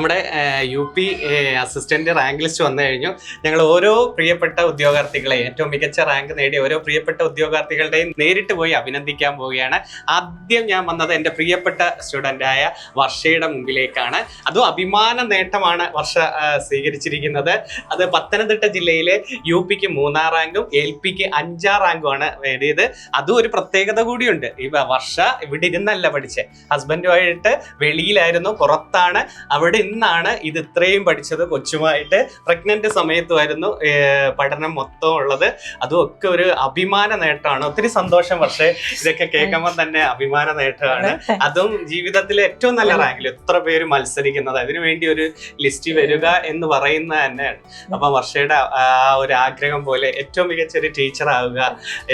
നമ്മുടെ UP assistant rank list വന്നു കഴിഞ്ഞു. ഞങ്ങൾ ഓരോ പ്രിയപ്പെട്ട ഉദ്യോഗാർത്ഥികളെ, ഏറ്റവും മികച്ച റാങ്ക് നേടിയ ഓരോ പ്രിയപ്പെട്ട ഉദ്യോഗാർത്ഥികളുടെയും നേരിട്ട് പോയി അഭിനന്ദിക്കാൻ പോവുകയാണ്. ആദ്യം ഞാൻ വന്നത് എൻ്റെ പ്രിയപ്പെട്ട സ്റ്റുഡൻ്റായ വർഷയുടെ മുമ്പിലേക്കാണ്. അതും അഭിമാന നേട്ടമാണ് വർഷ സ്വീകരിച്ചിരിക്കുന്നത്. അത് പത്തനംതിട്ട ജില്ലയിലെ UPക്ക് 3-ാം റാങ്കും LPക്ക് 5-ാം റാങ്കുമാണ് നേടിയത്. അതും ഒരു പ്രത്യേകത കൂടിയുണ്ട്. ഈ വർഷ ഇവിടെ ഇരുന്നല്ല പഠിച്ചത്, ഹസ്ബൻഡുമായിട്ട് വെളിയിലായിരുന്നു, പുറത്താണ്. അവിടെ ഇന്നാണ് ഇത് ഇത്രയും പഠിച്ചത്. കൊച്ചുമായിട്ട് പ്രഗ്നന്റ് സമയത്തുമായിരുന്നു പഠനം മൊത്തം ഉള്ളത്. അതും ഒക്കെ ഒരു അഭിമാന നേട്ടമാണ്. ഒത്തിരി സന്തോഷം. പക്ഷേ ഇതൊക്കെ കേൾക്കുമ്പോൾ തന്നെ അഭിമാന നേട്ടമാണ്. അതും ജീവിതത്തിലെ ഏറ്റവും നല്ല റാങ്കിൽ എത്ര പേര് മത്സരിക്കുന്നത്, അതിനുവേണ്ടി ഒരു ലിസ്റ്റ് വരിക എന്ന് പറയുന്നത് തന്നെയാണ്. അപ്പൊ വർഷയുടെ ആ ഒരു ആഗ്രഹം പോലെ ഏറ്റവും മികച്ച ഒരു ടീച്ചർ ആവുക,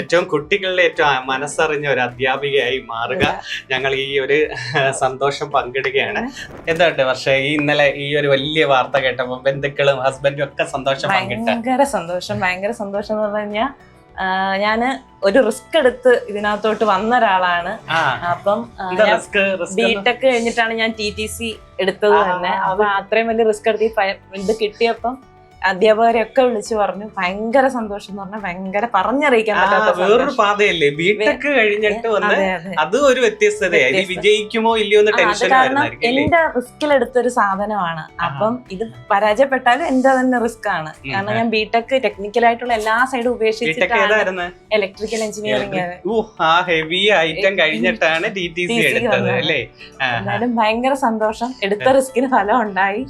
ഏറ്റവും കുട്ടികളുടെ ഏറ്റവും മനസ്സറിഞ്ഞ ഒരു അധ്യാപികയായി മാറുക. ഞങ്ങൾ ഈ ഒരു സന്തോഷം പങ്കിടുകയാണ്. എന്താണ് വർഷ ഇന്നലെ ഈ ഒരു വലിയ വാർത്ത കേട്ടപ്പോൾ ബന്ധുക്കളും ഹസ്ബൻഡും ഒക്കെ സന്തോഷം പങ്കിട്ടു? ഭയങ്കര സന്തോഷം എന്ന് പറഞ്ഞു കഴിഞ്ഞാൽ ഞാന് ഒരു റിസ്ക് എടുത്ത് ഇതിനകത്തോട്ട് വന്ന ഒരാളാണ്. അപ്പം ബിടെക് കഴിഞ്ഞിട്ടാണ് ഞാൻ TTC എടുത്തത് തന്നെ. അപ്പൊ അത്രയും വലിയ റിസ്ക് എടുത്ത് ഇത് കിട്ടിയപ്പം അധ്യാപകരെയൊക്കെ വിളിച്ചു പറഞ്ഞു. ഭയങ്കര സന്തോഷം എന്ന് പറഞ്ഞാൽ ഭയങ്കര പറഞ്ഞറിയിക്കാൻ പറ്റാത്ത വേറൊരു പാതയല്ലേ ബിടെക് കഴിഞ്ഞിട്ട് വന്ന്. അത് ഒരു വ്യത്യസ്തതയായി. വിജയിക്കുമോ ഇല്ലയോ എന്ന് ടെൻഷൻ. കാരണം എന്റെ റിസ്കിലെടുത്തൊരു സാധനമാണ്. അപ്പം ഇത് പരാജയപ്പെട്ടാലും എന്റെ തന്നെ റിസ്ക് ആണ്. കാരണം ഞാൻ ബിടെക് ടെക്നിക്കലായിട്ടുള്ള എല്ലാ സൈഡും ഉപേക്ഷിച്ചിട്ടാണ് ഇലക്ട്രിക്കൽ എഞ്ചിനീയറിംഗ് ഹെവി ഐറ്റം കഴിഞ്ഞിട്ടാണ് TTC എടുത്തത് അല്ലേ? എന്നാലും ഭയങ്കര സന്തോഷം. എടുത്ത റിസ്കിന് ഫലം ഉണ്ടായി.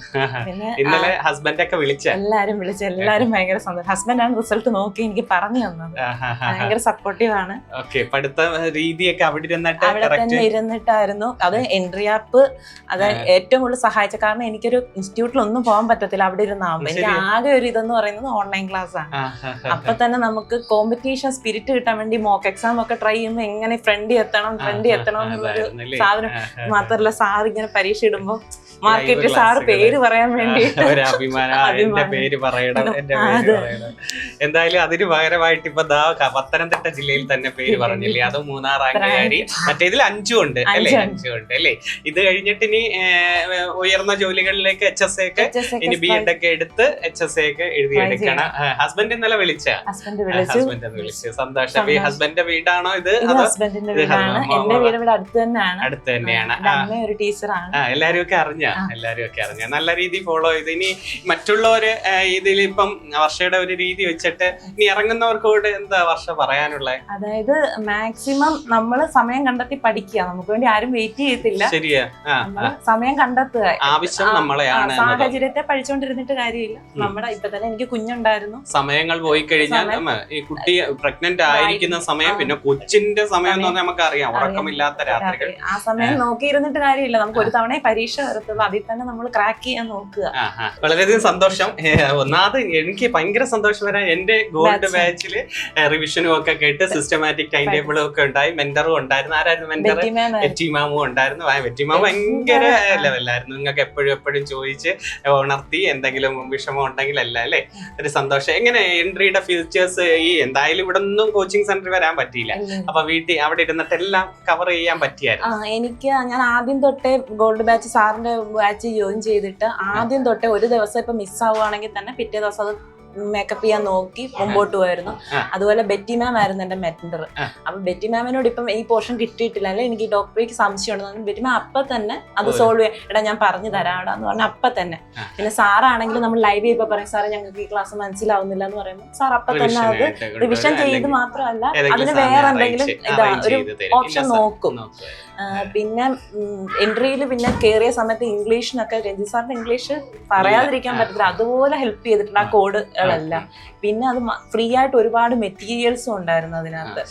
പിന്നെ ഇന്നലെ ഹസ്ബൻഡ് ഒക്കെ എല്ലാരും ഭയങ്കര സന്തോഷം. ഹസ്ബൻഡാണ് റിസൾട്ട് നോക്കി എനിക്ക് പറഞ്ഞു തന്നത്. ഭയങ്കര സപ്പോർട്ടീവ് ആണ്. പഠിത്ത രീതിയൊക്കെ അവിടെ തന്നെ ഇരുന്നിട്ടായിരുന്നു. അത് എൻട്രി ആപ്പ് അത് ഏറ്റവും കൂടുതൽ സഹായിച്ച. കാരണം എനിക്കൊരു ഇൻസ്റ്റിറ്റ്യൂട്ടിൽ ഒന്നും പോകാൻ പറ്റത്തില്ല അവിടെ ഇരുന്നാകുമ്പോ. എനിക്ക് ആകെ ഒരു ഇതെന്ന് പറയുന്നത് ഓൺലൈൻ ക്ലാസ് ആണ്. അപ്പൊ തന്നെ നമുക്ക് കോമ്പറ്റീഷൻ സ്പിരിറ്റ് കിട്ടാൻ വേണ്ടി മോക്ക് എക്സാം ഒക്കെ ട്രൈ ചെയ്യുമ്പോൾ എങ്ങനെ ഫ്രണ്ടിൽ എത്തണം എന്നുള്ളൊരു സാധനം. മാത്രല്ല സാർ ഇങ്ങനെ പരീക്ഷ ഇടുമ്പോ മാർക്കറ്റിൽ സാറ് പേര് പറയാൻ വേണ്ടി പേര് പറയണം, എന്റെ പേര് പറയണം. എന്തായാലും അതിന് പകരമായിട്ട് ഇപ്പൊ പത്തനംതിട്ട ജില്ലയിൽ തന്നെ പേര് പറഞ്ഞില്ലേ? അത് 3-ാം റാങ്കുകാരി. മറ്റേതിൽ 5 ഉണ്ട് അല്ലേ? 5 ഉണ്ട് അല്ലേ? ഇത് കഴിഞ്ഞിട്ട് ഇനി ഉയർന്ന ജോലികളിലേക്ക് HSA ഒക്കെ ഇനി B.Ed ഒക്കെ എടുത്ത് HSA ഒക്കെ എഴുതിയെടുക്കണം. ഹസ്ബൻഡ് ഇന്നലെ ഹസ്ബൻഡ് വിളിച്ചു. സന്തോഷം. ഹസ്ബൻഡിന്റെ വീടാണോ ഇത്? ഹസ്ബൻഡിന്റെ വീടാണ്. എന്റെ വീട് ഇവിടെ അടുത്ത് തന്നെയാണ്. ഒരു ടീച്ചറാണ്. എല്ലാരും ഒക്കെ അറിഞ്ഞ നല്ല രീതിയിൽ ഫോളോ ചെയ്ത് ഇനി മറ്റുള്ളവര് ഇതിലിപ്പം വർഷയുടെ ഒരു രീതി വെച്ചിട്ട് ഇനി ഇറങ്ങുന്നവർക്ക് കൂടെ എന്താ വർഷ പറയാനുള്ളത്? അതായത് മാക്സിമം നമ്മള് സമയം കണ്ടെത്തി പഠിക്കുക. നമുക്ക് വേണ്ടി ആരും വെയിറ്റ് ചെയ്യത്തില്ല. ശരിയാ. സമയം കണ്ടെത്തുക. ആവശ്യം നമ്മളെയാണ്. സാഹചര്യത്തെ പഠിച്ചുകൊണ്ടിരുന്നിട്ട് കാര്യമില്ല. നമ്മുടെ ഇപ്പൊ തന്നെ എനിക്ക് കുഞ്ഞുണ്ടായിരുന്നു. സമയങ്ങൾ പോയി കഴിഞ്ഞാൽ ഈ കുട്ടി പ്രഗ്നന്റ് ആയിരിക്കുന്ന സമയം, പിന്നെ കൊച്ചിന്റെ സമയം എന്ന് പറഞ്ഞാൽ നമുക്ക് അറിയാം, ഉറക്കമില്ലാത്ത രാത്രികൾ. ആ സമയം നോക്കിയിരുന്നിട്ട് കാര്യമില്ല. നമുക്ക് ഒരു തവണ പരീക്ഷ വരത്തുള്ളൂ. അതിൽ തന്നെ നമ്മൾ ക്രാക്ക് ചെയ്യാൻ നോക്കുക. വളരെയധികം സന്തോഷം. ഒന്നാമത് എനിക്ക് ഭയങ്കര സന്തോഷം വരാൻ എന്റെ ഗോൾഡ് ബാച്ചില് റിവിഷനും ഒക്കെ കേട്ട് സിസ്റ്റമാറ്റിക് ടൈം ടേബിളും ഒക്കെ ഉണ്ടായി. മെന്ററും ഉണ്ടായിരുന്നു. ആരായിരുന്നു മെന്റർ? വെറ്റി മാമും ഉണ്ടായിരുന്നു. വെറ്റി മാമു ഭയങ്കര ലെവലായിരുന്നു. നിങ്ങൾക്ക് എപ്പോഴും ചോദിച്ച് ഉണർത്തി എന്തെങ്കിലും വിഷമം ഉണ്ടെങ്കിൽ അല്ല അല്ലേ? ഒരു സന്തോഷം. എങ്ങനെ എൻട്രിയുടെ ഫ്യൂച്ചേഴ്സ്? ഈ എന്തായാലും ഇവിടെ ഒന്നും കോച്ചിങ് സെന്ററിൽ വരാൻ പറ്റിയില്ല. അപ്പൊ വീട്ടിൽ അവിടെ ഇരുന്നിട്ട് എല്ലാം കവർ ചെയ്യാൻ പറ്റിയായിരുന്നു? എനിക്ക് ഞാൻ ആദ്യം തൊട്ടേ ഗോൾഡ് ബാച്ച് സാറിന്റെ ബാച്ച് ജോയിൻ ചെയ്തിട്ട് ആദ്യം തൊട്ടേ ഒരു ദിവസം ഇപ്പൊ മിസ് ആവുകയാണെങ്കിൽ തന്നെ പിറ്റേ ദിവസം അത് മേക്കപ്പ് ചെയ്യാൻ നോക്കി മുമ്പോട്ട് പോയിരുന്നു. അതുപോലെ ബെറ്റി മാം ആയിരുന്നു എന്റെ മെന്റർ. അപ്പൊ ബെറ്റി മാമിനോട് ഇപ്പം ഈ പോർഷൻ കിട്ടിയിട്ടില്ല, അല്ലെ എനിക്ക് ഡോക്ടറേക്ക് സംശയം ഉണ്ടെന്ന് ബെറ്റി മാം അപ്പൊ തന്നെ അത് സോൾവ് ചെയ്യാം. എടാ ഞാൻ പറഞ്ഞു തരാടാന്ന് പറഞ്ഞ അപ്പൊ തന്നെ. പിന്നെ സാറാണെങ്കിൽ നമ്മൾ ലൈവ് ചെയ്യുമ്പോ പറയും സാറേ ഞങ്ങൾക്ക് ഈ ക്ലാസ് മനസ്സിലാവുന്നില്ല എന്ന് പറയുമ്പോൾ സാർ അപ്പൊ തന്നെ അത് റിവിഷൻ ചെയ്ത് മാത്രമല്ല അതിന് വേറെ എന്തെങ്കിലും ഒരു ഓപ്ഷൻ നോക്കും. പിന്നെ എൻട്രിയിൽ പിന്നെ കയറിയ സമയത്ത് ഇംഗ്ലീഷിനൊക്കെ രഞ്ജിത് സാറിന്റെ ഇംഗ്ലീഷ് പറയാതിരിക്കാൻ പറ്റത്തില്ല. അതുപോലെ ഹെൽപ്പ് ചെയ്തിട്ടുണ്ട് ആ കോഡുകളെല്ലാം. പിന്നെ അത് ഫ്രീ ആയിട്ട് ഒരുപാട് മെറ്റീരിയൽസും ഉണ്ടായിരുന്നു അതിനകത്ത്.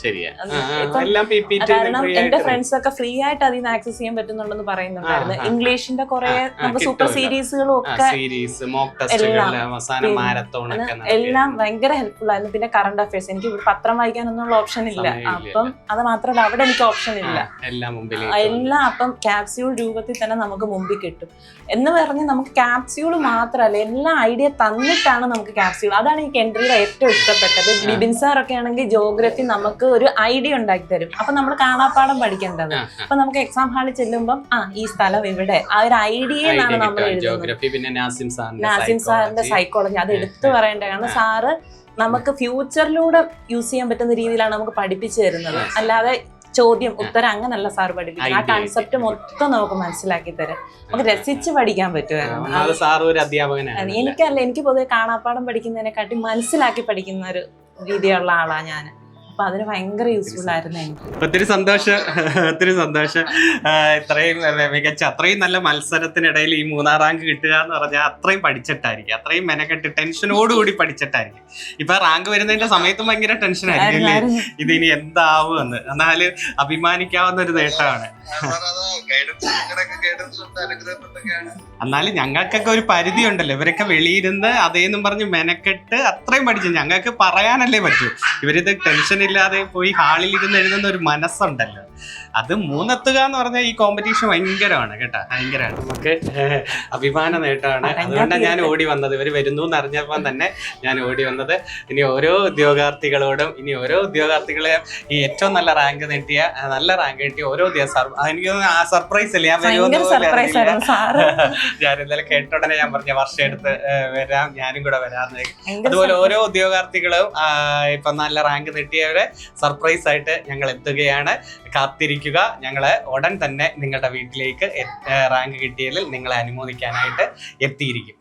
കാരണം എന്റെ ഫ്രണ്ട്സ് ഒക്കെ ഫ്രീ ആയിട്ട് അതിൽ നിന്ന് ആക്സസ് ചെയ്യാൻ പറ്റുന്നുണ്ടെന്ന് പറയുന്നുണ്ടായിരുന്നു. ഇംഗ്ലീഷിന്റെ കുറെ നമുക്ക് സൂപ്പർ സീരീസുകളും ഒക്കെ എല്ലാം ഭയങ്കര ഹെൽപ്ഫുൾ ആയിരുന്നു. പിന്നെ കറണ്ട് അഫയേഴ്സ് എനിക്ക് പത്രം വായിക്കാനൊന്നുള്ള ഓപ്ഷൻ ഇല്ല. അപ്പം അത് മാത്രമല്ല അവിടെ എനിക്ക് ഓപ്ഷൻ ഇല്ല. എല്ലാം അപ്പം ക്യാപ്സ്യൂൾ രൂപത്തിൽ തന്നെ നമുക്ക് മുമ്പിൽ കിട്ടും എന്ന് പറഞ്ഞ് നമുക്ക് ക്യാപ്സ്യൂൾ മാത്രമല്ല എല്ലാ ഐഡിയ തന്നിട്ടാണ് നമുക്ക് ക്യാപ്സ്യൂൾ പോസിബിൾ. അതാണ് ഈ കെൻട്രിയുടെ ഏറ്റവും ഇഷ്ടപ്പെട്ടത്. ബിബിൻ സാർ ഒക്കെ ആണെങ്കിൽ ജോഗ്രഫി നമുക്ക് ഒരു ഐഡിയ ഉണ്ടാക്കി തരും. അപ്പൊ നമ്മൾ കാണാപ്പാടം പഠിക്കേണ്ടത്. അപ്പൊ നമുക്ക് എക്സാം ഹാളിൽ ചെല്ലുമ്പോൾ ഈ സ്ഥലം ഇവിടെ ആ ഒരു ഐഡിയയിലാണ് നമ്മൾ എഴുതുന്നത്. പിന്നെ നാസിം സാറിന്റെ സൈക്കോളജി അത് എടുത്തു പറയേണ്ടത്. കാരണം സാറ് നമുക്ക് ഫ്യൂച്ചറിലൂടെ യൂസ് ചെയ്യാൻ പറ്റുന്ന രീതിയിലാണ് നമുക്ക് പഠിപ്പിച്ചു തരുന്നത്. അല്ലാതെ ചോദ്യം ഉത്തരം അങ്ങനല്ല സാർ പഠിപ്പിക്കുന്നത്. ആ കൺസെപ്റ്റ് മൊത്തം നമുക്ക് മനസ്സിലാക്കി തരാം. നമുക്ക് രസിച്ച് പഠിക്കാൻ പറ്റുമായിരുന്നു. എനിക്ക് പൊതുവെ കാണാപ്പാടം പഠിക്കുന്നതിനെക്കാട്ടി മനസ്സിലാക്കി പഠിക്കുന്ന ഒരു രീതിയുള്ള ആളാണ് ഞാൻ. അപ്പൊ അതിന് ഭയങ്കര യൂസ്ഫുൾ ആയിരുന്നു എനിക്ക്. ഒത്തിരി സന്തോഷം. ഇത്രയും മികച്ച അത്രയും നല്ല മത്സരത്തിനിടയിൽ ഈ 3ാം റാങ്ക് കിട്ടുക എന്ന് പറഞ്ഞാൽ അത്രയും പഠിച്ചിട്ടായിരിക്കും, അത്രയും മെനക്കെട്ട് ടെൻഷനോടുകൂടി പഠിച്ചിട്ടായിരിക്കും. ഇപ്പൊ റാങ്ക് വരുന്നതിന്റെ സമയത്തും ഭയങ്കര ടെൻഷനായിരിക്കും അല്ലേ, ഇതിനി എന്താവുമെന്ന്. എന്നാലും അഭിമാനിക്കാവുന്ന ഒരു നേട്ടമാണ്. എന്നാലും ഞങ്ങൾക്കൊക്കെ ഒരു പരിധി ഉണ്ടല്ലോ. ഇവരൊക്കെ വെളിയിരുന്ന് അതേന്നും പറഞ്ഞ് മെനക്കെട്ട് അത്രയും പഠിച്ചു. ഞങ്ങൾക്ക് പറയാനല്ലേ പറ്റൂ. ഇവരിത് ടെൻഷൻ ഇല്ലാതെ പോയി ഹാളിൽ ഇരുന്ന് എഴുതുന്ന ഒരു മനസ്സുണ്ടല്ലോ, അത് 3 എത്തുക എന്ന് പറഞ്ഞാൽ ഈ കോമ്പറ്റീഷൻ ഭയങ്കരമാണ് കേട്ടോ, ഭയങ്കരമാണ്. നമുക്ക് അഭിമാന നേട്ടമാണ്. അതുകൊണ്ടാണ് ഞാൻ ഓടി വന്നത്. ഇവർ വരുന്നു എന്ന് അറിഞ്ഞപ്പോൾ തന്നെ ഞാൻ ഓടി വന്നത്. ഇനി ഓരോ ഉദ്യോഗാർത്ഥികളോടും ഉദ്യോഗാർത്ഥികളെ ഈ ഏറ്റവും നല്ല റാങ്ക് കിട്ടിയ ഓരോ ദിവസം എനിക്ക് സർപ്രൈസ് അല്ലേ, ഞാൻ ഇന്നലെ കേട്ട ഉടനെ ഞാൻ പറഞ്ഞ വർഷം എടുത്ത് വരാം, ഞാനും കൂടെ വരാന്ന്. അതുപോലെ ഓരോ ഉദ്യോഗാർത്ഥികളും ഇപ്പൊ നല്ല റാങ്ക് കിട്ടിയവരെ സർപ്രൈസ് ആയിട്ട് ഞങ്ങൾ എത്തുകയാണ്. കാത്തിരിക്കുക. ഞങ്ങള് ഉടൻ തന്നെ നിങ്ങളുടെ വീട്ടിലേക്ക് റാങ്ക് കിട്ടിയതിൽ നിങ്ങളെ അനുമോദിക്കാനായിട്ട് എത്തിയിരിക്കും.